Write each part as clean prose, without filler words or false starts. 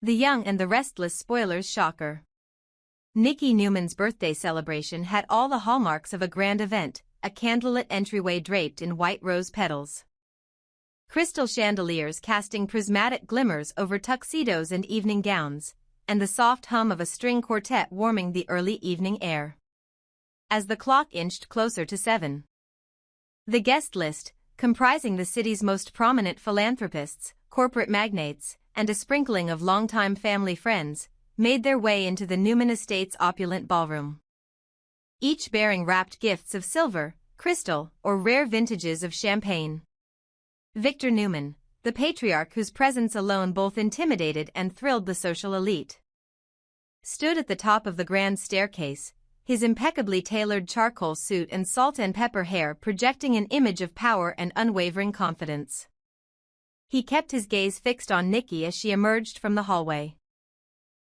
The Young and the Restless Spoilers shocker. Nikki Newman's birthday celebration had all the hallmarks of a grand event, a candlelit entryway draped in white rose petals. Crystal chandeliers casting prismatic glimmers over tuxedos and evening gowns, and the soft hum of a string quartet warming the early evening air. As the clock inched closer to 7. The guest list, comprising the city's most prominent philanthropists, corporate magnates, and a sprinkling of longtime family friends, made their way into the Newman estate's opulent ballroom. Each bearing wrapped gifts of silver, crystal, or rare vintages of champagne. Victor Newman, the patriarch whose presence alone both intimidated and thrilled the social elite, stood at the top of the grand staircase, his impeccably tailored charcoal suit and salt and pepper hair projecting an image of power and unwavering confidence. He kept his gaze fixed on Nikki as she emerged from the hallway.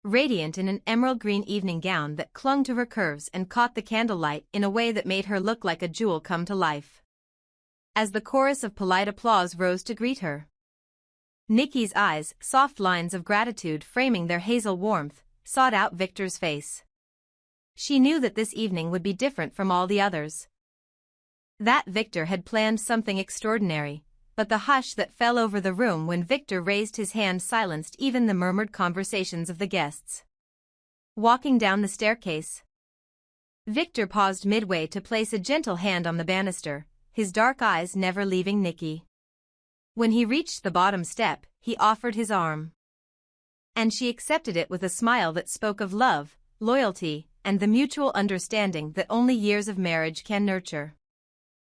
Radiant in an emerald green evening gown that clung to her curves and caught the candlelight in a way that made her look like a jewel come to life. As the chorus of polite applause rose to greet her, Nikki's eyes, soft lines of gratitude framing their hazel warmth, sought out Victor's face. She knew that this evening would be different from all the others. That Victor had planned something extraordinary, but the hush that fell over the room when Victor raised his hand silenced even the murmured conversations of the guests. Walking down the staircase, Victor paused midway to place a gentle hand on the banister, his dark eyes never leaving Nikki. When he reached the bottom step, he offered his arm. And she accepted it with a smile that spoke of love, loyalty, and the mutual understanding that only years of marriage can nurture.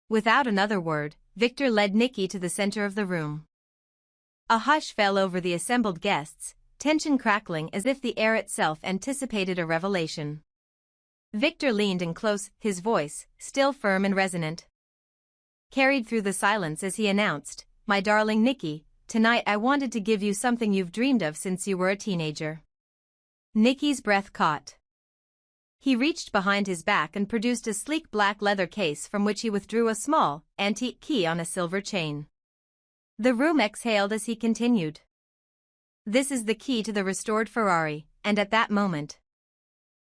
Without another word, Victor led Nikki to the center of the room. A hush fell over the assembled guests, tension crackling as if the air itself anticipated a revelation. Victor leaned in close, his voice, still firm and resonant, carried through the silence as he announced, "My darling Nikki, tonight I wanted to give you something you've dreamed of since you were a teenager." Nikki's breath caught. He reached behind his back and produced a sleek black leather case from which he withdrew a small, antique key on a silver chain. The room exhaled as he continued. "This is the key to the restored Ferrari," and at that moment,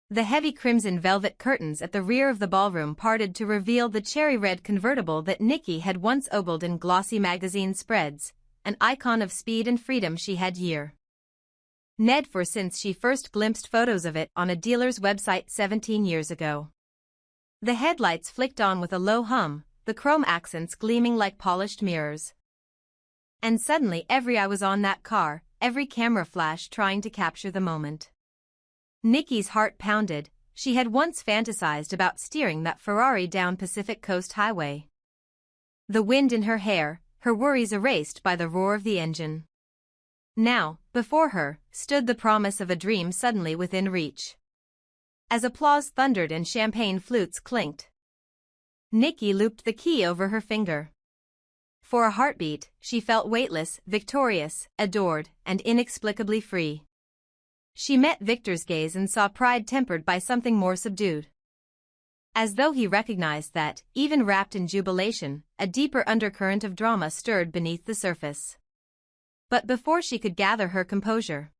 the heavy crimson velvet curtains at the rear of the ballroom parted to reveal the cherry-red convertible that Nikki had once ogled in glossy magazine spreads, an icon of speed and freedom she had known for since she first glimpsed photos of it on a dealer's website 17 years ago. The headlights flicked on with a low hum, the chrome accents gleaming like polished mirrors. And suddenly every eye was on that car, every camera flash trying to capture the moment. Nikki's heart pounded. She had once fantasized about steering that Ferrari down Pacific Coast Highway. The wind in her hair, her worries erased by the roar of the engine. Now, before her, stood the promise of a dream suddenly within reach. As applause thundered and champagne flutes clinked, Nikki looped the key over her finger. For a heartbeat, she felt weightless, victorious, adored, and inexplicably free. She met Victor's gaze and saw pride tempered by something more subdued. As though he recognized that, even wrapped in jubilation, a deeper undercurrent of drama stirred beneath the surface. But before she could gather her composure,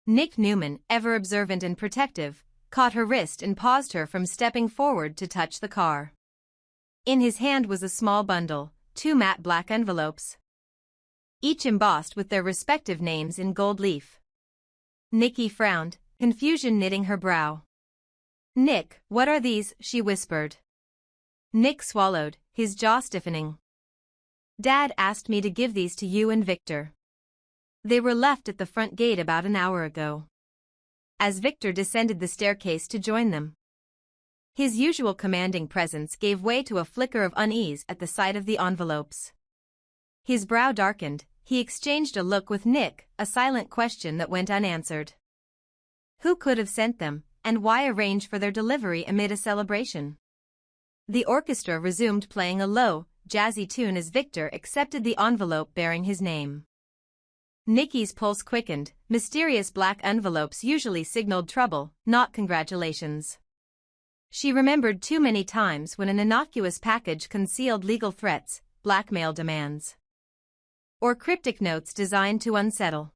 Nick Newman, ever observant and protective, caught her wrist and paused her from stepping forward to touch the car. In his hand was a small bundle, 2 matte black envelopes, each embossed with their respective names in gold leaf. Nikki frowned, confusion knitting her brow. "Nick, what are these?" she whispered. Nick swallowed, his jaw stiffening. "Dad asked me to give these to you and Victor. They were left at the front gate about an hour ago." As Victor descended the staircase to join them, his usual commanding presence gave way to a flicker of unease at the sight of the envelopes. His brow darkened, he exchanged a look with Nick, a silent question that went unanswered. Who could have sent them, and why arrange for their delivery amid a celebration? The orchestra resumed playing a low, jazzy tune as Victor accepted the envelope bearing his name. Nikki's pulse quickened. Mysterious black envelopes usually signaled trouble, not congratulations. She remembered too many times when an innocuous package concealed legal threats, blackmail demands, or cryptic notes designed to unsettle.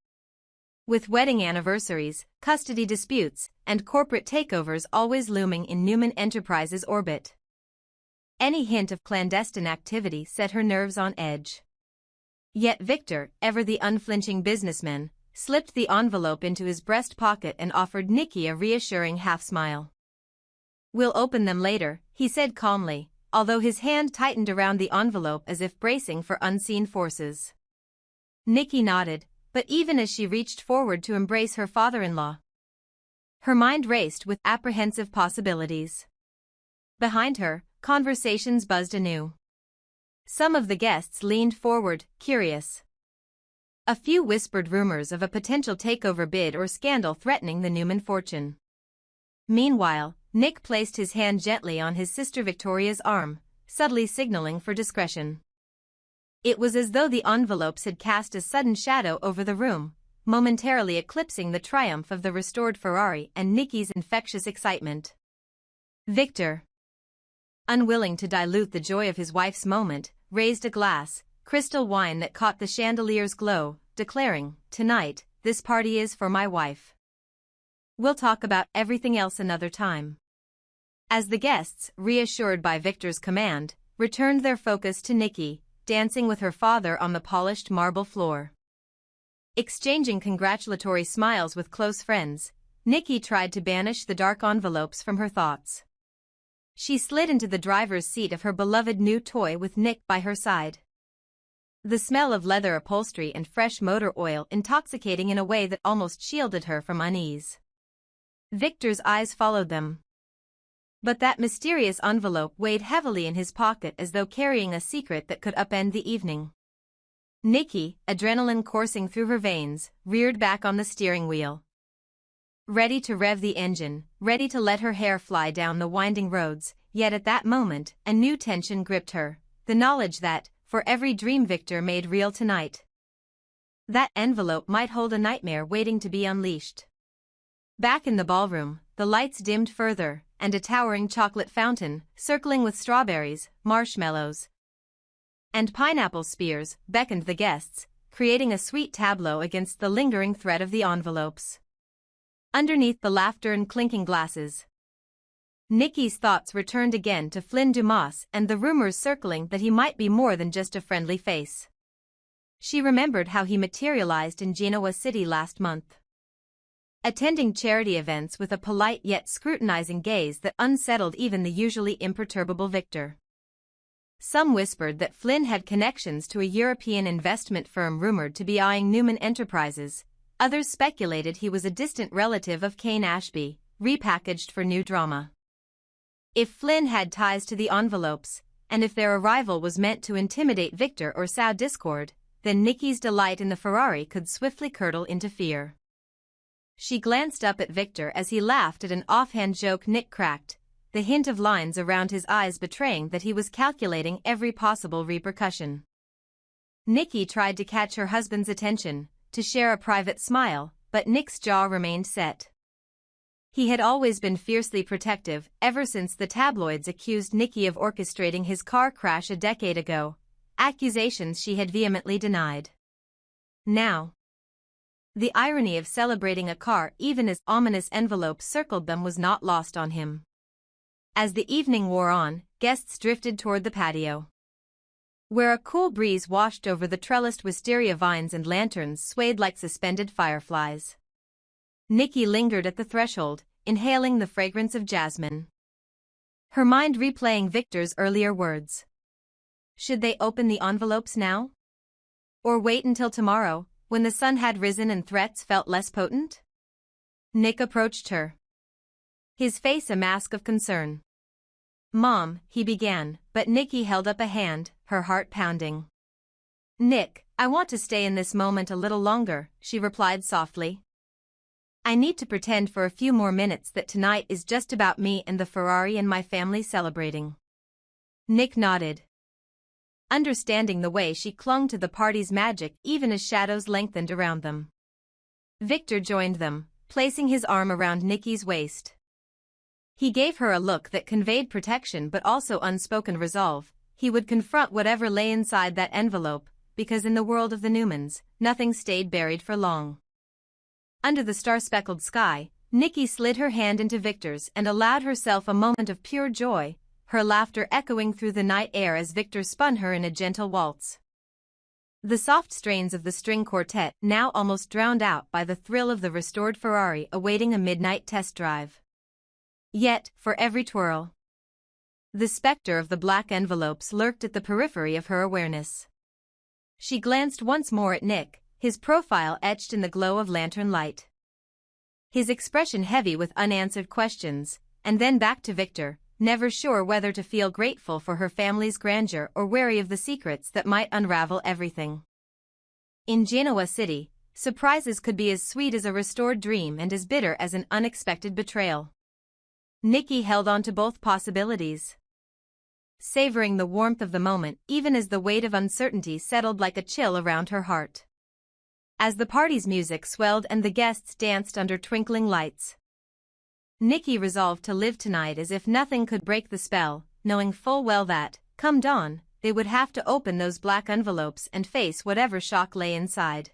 With wedding anniversaries, custody disputes, and corporate takeovers always looming in Newman Enterprises' orbit. Any hint of clandestine activity set her nerves on edge. Yet Victor, ever the unflinching businessman, slipped the envelope into his breast pocket and offered Nikki a reassuring half-smile. "We'll open them later," he said calmly, although his hand tightened around the envelope as if bracing for unseen forces. Nikki nodded, but even as she reached forward to embrace her father-in-law, her mind raced with apprehensive possibilities. Behind her, conversations buzzed anew. Some of the guests leaned forward, curious. A few whispered rumors of a potential takeover bid or scandal threatening the Newman fortune. Meanwhile, Nick placed his hand gently on his sister Victoria's arm, subtly signaling for discretion. It was as though the envelopes had cast a sudden shadow over the room, momentarily eclipsing the triumph of the restored Ferrari and Nikki's infectious excitement. Victor, unwilling to dilute the joy of his wife's moment, raised a glass, crystal wine that caught the chandelier's glow, declaring, "Tonight, this party is for my wife. We'll talk about everything else another time." As the guests, reassured by Victor's command, returned their focus to Nikki, dancing with her father on the polished marble floor. Exchanging congratulatory smiles with close friends, Nikki tried to banish the dark envelopes from her thoughts. She slid into the driver's seat of her beloved new toy with Nick by her side. The smell of leather upholstery and fresh motor oil intoxicating in a way that almost shielded her from unease. Victor's eyes followed them. But that mysterious envelope weighed heavily in his pocket as though carrying a secret that could upend the evening. Nikki, adrenaline coursing through her veins, reared back on the steering wheel. Ready to rev the engine, ready to let her hair fly down the winding roads, yet at that moment, a new tension gripped her, the knowledge that, for every dream Victor made real tonight, that envelope might hold a nightmare waiting to be unleashed. Back in the ballroom, the lights dimmed further, and a towering chocolate fountain, circling with strawberries, marshmallows, and pineapple spears, beckoned the guests, creating a sweet tableau against the lingering threat of the envelopes. Underneath the laughter and clinking glasses, Nikki's thoughts returned again to Flynn Dumas and the rumors circling that he might be more than just a friendly face. She remembered how he materialized in Genoa City last month, attending charity events with a polite yet scrutinizing gaze that unsettled even the usually imperturbable Victor. Some whispered that Flynn had connections to a European investment firm rumored to be eyeing Newman Enterprises. Others speculated he was a distant relative of Kane Ashby, repackaged for new drama. If Flynn had ties to the envelopes, and if their arrival was meant to intimidate Victor or sow discord, then Nikki's delight in the Ferrari could swiftly curdle into fear. She glanced up at Victor as he laughed at an offhand joke Nick cracked, the hint of lines around his eyes betraying that he was calculating every possible repercussion. Nikki tried to catch her husband's attention, to share a private smile, but Nick's jaw remained set. He had always been fiercely protective, ever since the tabloids accused Nikki of orchestrating his car crash a decade ago, accusations she had vehemently denied. Now, the irony of celebrating a car even as ominous envelopes circled them was not lost on him. As the evening wore on, guests drifted toward the patio, where a cool breeze washed over the trellised wisteria vines and lanterns swayed like suspended fireflies. Nikki lingered at the threshold, inhaling the fragrance of jasmine, her mind replaying Victor's earlier words. Should they open the envelopes now? Or wait until tomorrow, when the sun had risen and threats felt less potent? Nick approached her, his face a mask of concern. "Mom," he began, but Nikki held up a hand, her heart pounding. "Nick, I want to stay in this moment a little longer," she replied softly. "I need to pretend for a few more minutes that tonight is just about me and the Ferrari and my family celebrating." Nick nodded, understanding the way she clung to the party's magic even as shadows lengthened around them. Victor joined them, placing his arm around Nikki's waist. He gave her a look that conveyed protection but also unspoken resolve. He would confront whatever lay inside that envelope, because in the world of the Newmans, nothing stayed buried for long. under the star-speckled sky, Nikki slid her hand into Victor's and allowed herself a moment of pure joy, her laughter echoing through the night air as Victor spun her in a gentle waltz. The soft strains of the string quartet now almost drowned out by the thrill of the restored Ferrari awaiting a midnight test drive. Yet, for every twirl, the specter of the black envelopes lurked at the periphery of her awareness. She glanced once more at Nick, his profile etched in the glow of lantern light, his expression heavy with unanswered questions, and then back to Victor, never sure whether to feel grateful for her family's grandeur or wary of the secrets that might unravel everything. In Genoa City, surprises could be as sweet as a restored dream and as bitter as an unexpected betrayal. Nikki held on to both possibilities, savoring the warmth of the moment even as the weight of uncertainty settled like a chill around her heart. As the party's music swelled and the guests danced under twinkling lights, Nikki resolved to live tonight as if nothing could break the spell, knowing full well that, come dawn, they would have to open those black envelopes and face whatever shock lay inside.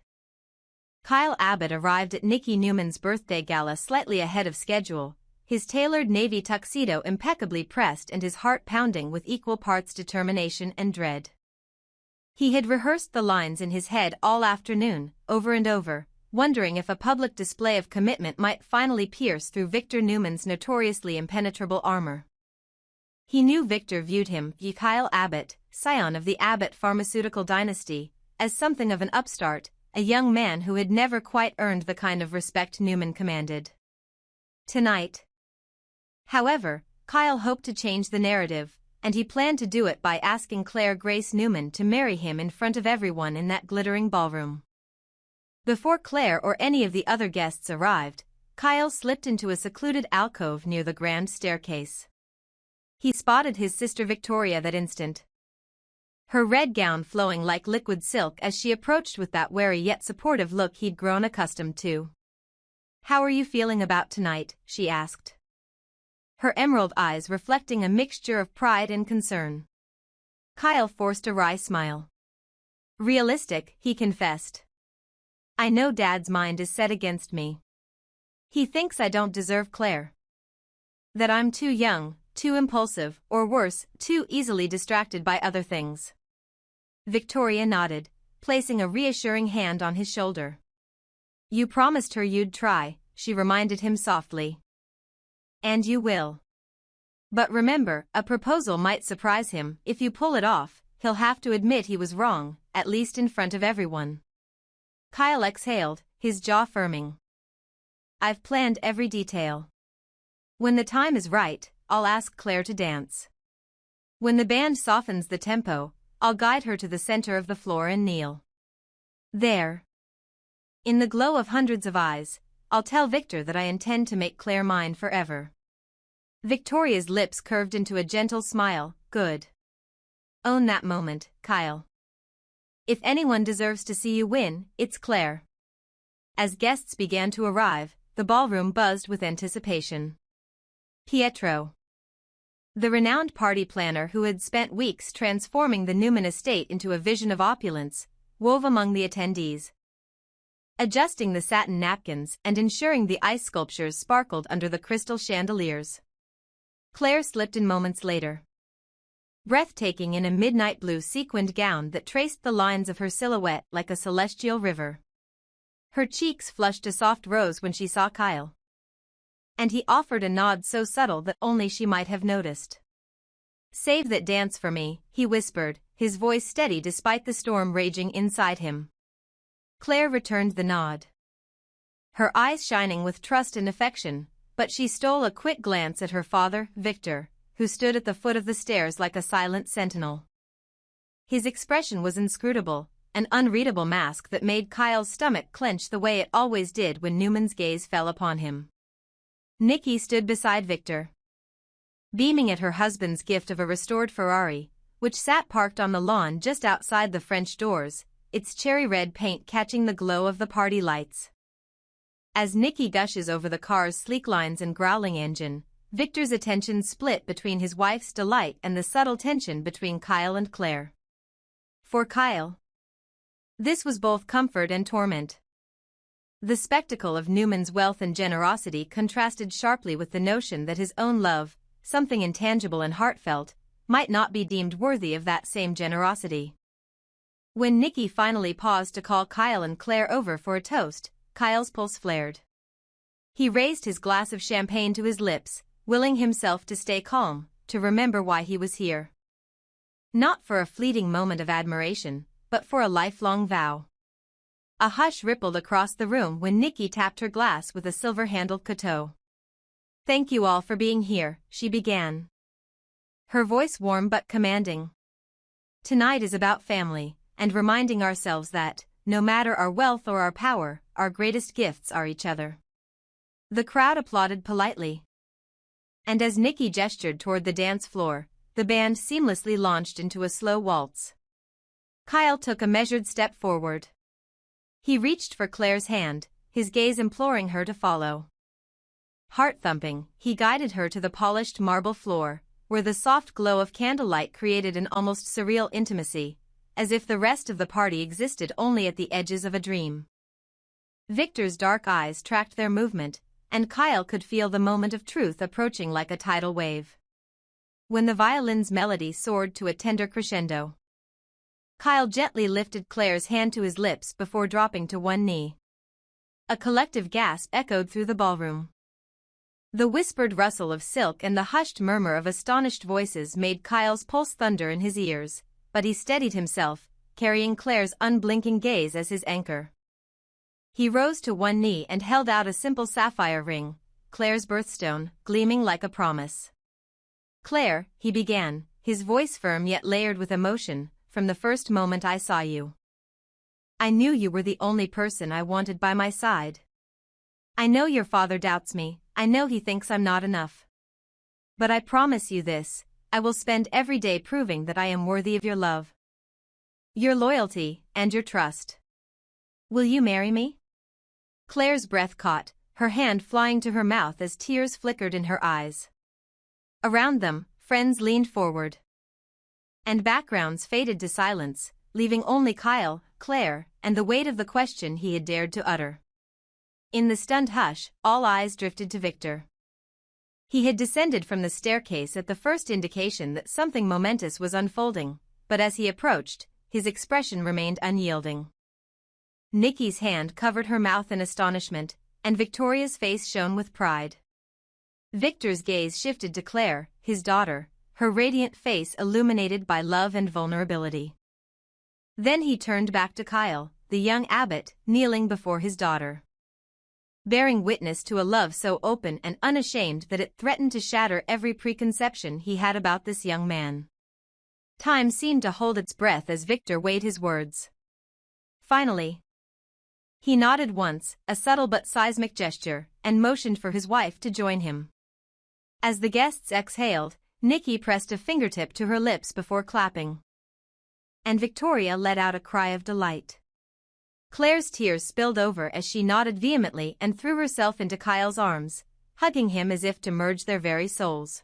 Kyle Abbott arrived at Nikki Newman's birthday gala slightly ahead of schedule, his tailored navy tuxedo impeccably pressed and his heart pounding with equal parts determination and dread. He had rehearsed the lines in his head all afternoon, over and over, wondering if a public display of commitment might finally pierce through Victor Newman's notoriously impenetrable armor. He knew Victor viewed him, Kyle Abbott, scion of the Abbott pharmaceutical dynasty, as something of an upstart, a young man who had never quite earned the kind of respect Newman commanded. Tonight, however, Kyle hoped to change the narrative, and he planned to do it by asking Claire Grace Newman to marry him in front of everyone in that glittering ballroom. Before Claire or any of the other guests arrived, Kyle slipped into a secluded alcove near the grand staircase. He spotted his sister Victoria that instant, her red gown flowing like liquid silk as she approached with that wary yet supportive look he'd grown accustomed to. "How are you feeling about tonight?" she asked, her emerald eyes reflecting a mixture of pride and concern. Kyle forced a wry smile. "Realistic," he confessed. "I know Dad's mind is set against me. He thinks I don't deserve Claire. That I'm too young, too impulsive, or worse, too easily distracted by other things." Victoria nodded, placing a reassuring hand on his shoulder. "You promised her you'd try," she reminded him softly. "And you will. But remember, a proposal might surprise him. If you pull it off, he'll have to admit he was wrong, at least in front of everyone." Kyle exhaled, his jaw firming. "I've planned every detail. When the time is right, I'll ask Claire to dance. When the band softens the tempo, I'll guide her to the center of the floor and kneel. There, in the glow of hundreds of eyes, I'll tell Victor that I intend to make Claire mine forever." Victoria's lips curved into a gentle smile. "Good. Own that moment, Kyle. If anyone deserves to see you win, it's Claire." As guests began to arrive, the ballroom buzzed with anticipation. Pietro, the renowned party planner who had spent weeks transforming the Newman estate into a vision of opulence, wove among the attendees, adjusting the satin napkins and ensuring the ice sculptures sparkled under the crystal chandeliers. Claire slipped in moments later, breathtaking in a midnight blue sequined gown that traced the lines of her silhouette like a celestial river. Her cheeks flushed a soft rose when she saw Kyle, and he offered a nod so subtle that only she might have noticed. "Save that dance for me," he whispered, his voice steady despite the storm raging inside him. Claire returned the nod, her eyes shining with trust and affection, but she stole a quick glance at her father, Victor, who stood at the foot of the stairs like a silent sentinel. His expression was inscrutable, an unreadable mask that made Kyle's stomach clench the way it always did when Newman's gaze fell upon him. Nikki stood beside Victor, beaming at her husband's gift of a restored Ferrari, which sat parked on the lawn just outside the French doors, its cherry red paint catching the glow of the party lights. As Nikki gushes over the car's sleek lines and growling engine, Victor's attention split between his wife's delight and the subtle tension between Kyle and Claire. For Kyle, this was both comfort and torment. The spectacle of Newman's wealth and generosity contrasted sharply with the notion that his own love, something intangible and heartfelt, might not be deemed worthy of that same generosity. When Nikki finally paused to call Kyle and Claire over for a toast, Kyle's pulse flared. He raised his glass of champagne to his lips, willing himself to stay calm, to remember why he was here. Not for a fleeting moment of admiration, but for a lifelong vow. A hush rippled across the room when Nikki tapped her glass with a silver-handled couteau. "Thank you all for being here," she began. Her voice warm but commanding. "Tonight is about family, and reminding ourselves that, no matter our wealth or our power, our greatest gifts are each other." The crowd applauded politely. And as Nikki gestured toward the dance floor, the band seamlessly launched into a slow waltz. Kyle took a measured step forward. He reached for Claire's hand, his gaze imploring her to follow. Heart-thumping, he guided her to the polished marble floor, where the soft glow of candlelight created an almost surreal intimacy, as if the rest of the party existed only at the edges of a dream. Victor's dark eyes tracked their movement, and Kyle could feel the moment of truth approaching like a tidal wave. When the violin's melody soared to a tender crescendo, Kyle gently lifted Claire's hand to his lips before dropping to one knee. A collective gasp echoed through the ballroom. The whispered rustle of silk and the hushed murmur of astonished voices made Kyle's pulse thunder in his ears, but he steadied himself, carrying Claire's unblinking gaze as his anchor. He rose to one knee and held out a simple sapphire ring, Claire's birthstone, gleaming like a promise. "Claire," he began, his voice firm yet layered with emotion, "from the first moment I saw you, I knew you were the only person I wanted by my side. I know your father doubts me, I know he thinks I'm not enough. But I promise you this, I will spend every day proving that I am worthy of your love, your loyalty, and your trust. Will you marry me?" Claire's breath caught, her hand flying to her mouth as tears flickered in her eyes. Around them, friends leaned forward. And backgrounds faded to silence, leaving only Kyle, Claire, and the weight of the question he had dared to utter. In the stunned hush, all eyes drifted to Victor. He had descended from the staircase at the first indication that something momentous was unfolding, but as he approached, his expression remained unyielding. Nikki's hand covered her mouth in astonishment, and Victoria's face shone with pride. Victor's gaze shifted to Claire, his daughter, her radiant face illuminated by love and vulnerability. Then he turned back to Kyle, the young abbot, kneeling before his daughter, bearing witness to a love so open and unashamed that it threatened to shatter every preconception he had about this young man. Time seemed to hold its breath as Victor weighed his words. Finally, he nodded once, a subtle but seismic gesture, and motioned for his wife to join him. As the guests exhaled, Nikki pressed a fingertip to her lips before clapping. And Victoria let out a cry of delight. Claire's tears spilled over as she nodded vehemently and threw herself into Kyle's arms, hugging him as if to merge their very souls.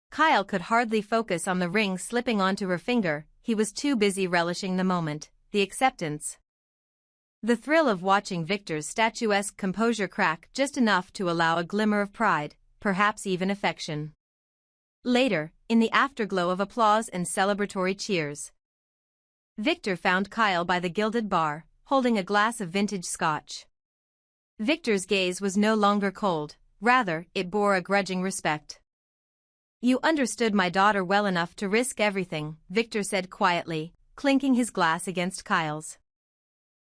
Kyle could hardly focus on the ring slipping onto her finger, he was too busy relishing the moment, the acceptance. The thrill of watching Victor's statuesque composure crack just enough to allow a glimmer of pride, perhaps even affection. Later, in the afterglow of applause and celebratory cheers, Victor found Kyle by the gilded bar, holding a glass of vintage scotch. Victor's gaze was no longer cold, rather, it bore a grudging respect. "You understood my daughter well enough to risk everything," Victor said quietly, clinking his glass against Kyle's.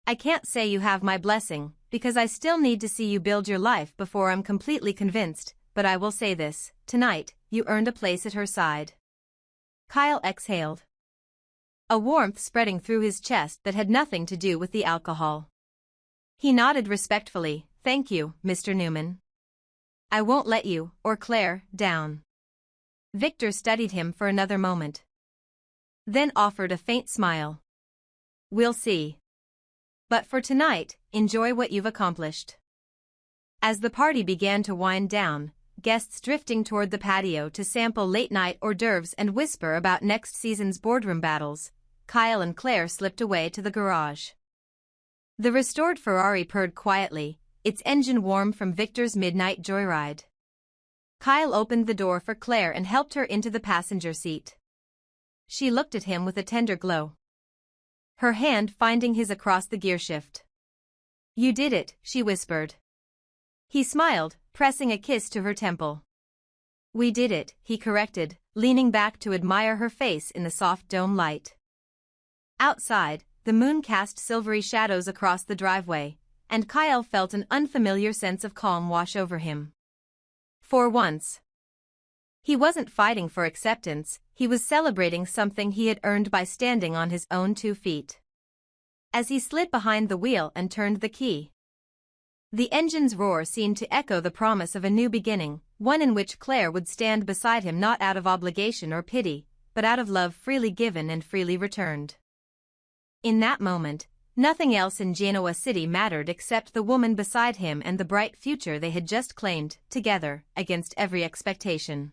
"I can't say you have my blessing, because I still need to see you build your life before I'm completely convinced, but I will say this, tonight, you earned a place at her side." Kyle exhaled, a warmth spreading through his chest that had nothing to do with the alcohol. He nodded respectfully, "Thank you, Mr. Newman. I won't let you, or Claire, down." Victor studied him for another moment, then offered a faint smile. "We'll see. But for tonight, enjoy what you've accomplished." As the party began to wind down, guests drifting toward the patio to sample late-night hors d'oeuvres and whisper about next season's boardroom battles, Kyle and Claire slipped away to the garage. The restored Ferrari purred quietly, its engine warm from Victor's midnight joyride. Kyle opened the door for Claire and helped her into the passenger seat. She looked at him with a tender glow, her hand finding his across the gearshift. "You did it," she whispered. He smiled, pressing a kiss to her temple. "We did it," he corrected, leaning back to admire her face in the soft dome light. Outside, the moon cast silvery shadows across the driveway, and Kyle felt an unfamiliar sense of calm wash over him. For once, he wasn't fighting for acceptance, he was celebrating something he had earned by standing on his own 2 feet. As he slid behind the wheel and turned the key, the engine's roar seemed to echo the promise of a new beginning, one in which Claire would stand beside him not out of obligation or pity, but out of love freely given and freely returned. In that moment, nothing else in Genoa City mattered except the woman beside him and the bright future they had just claimed, together, against every expectation.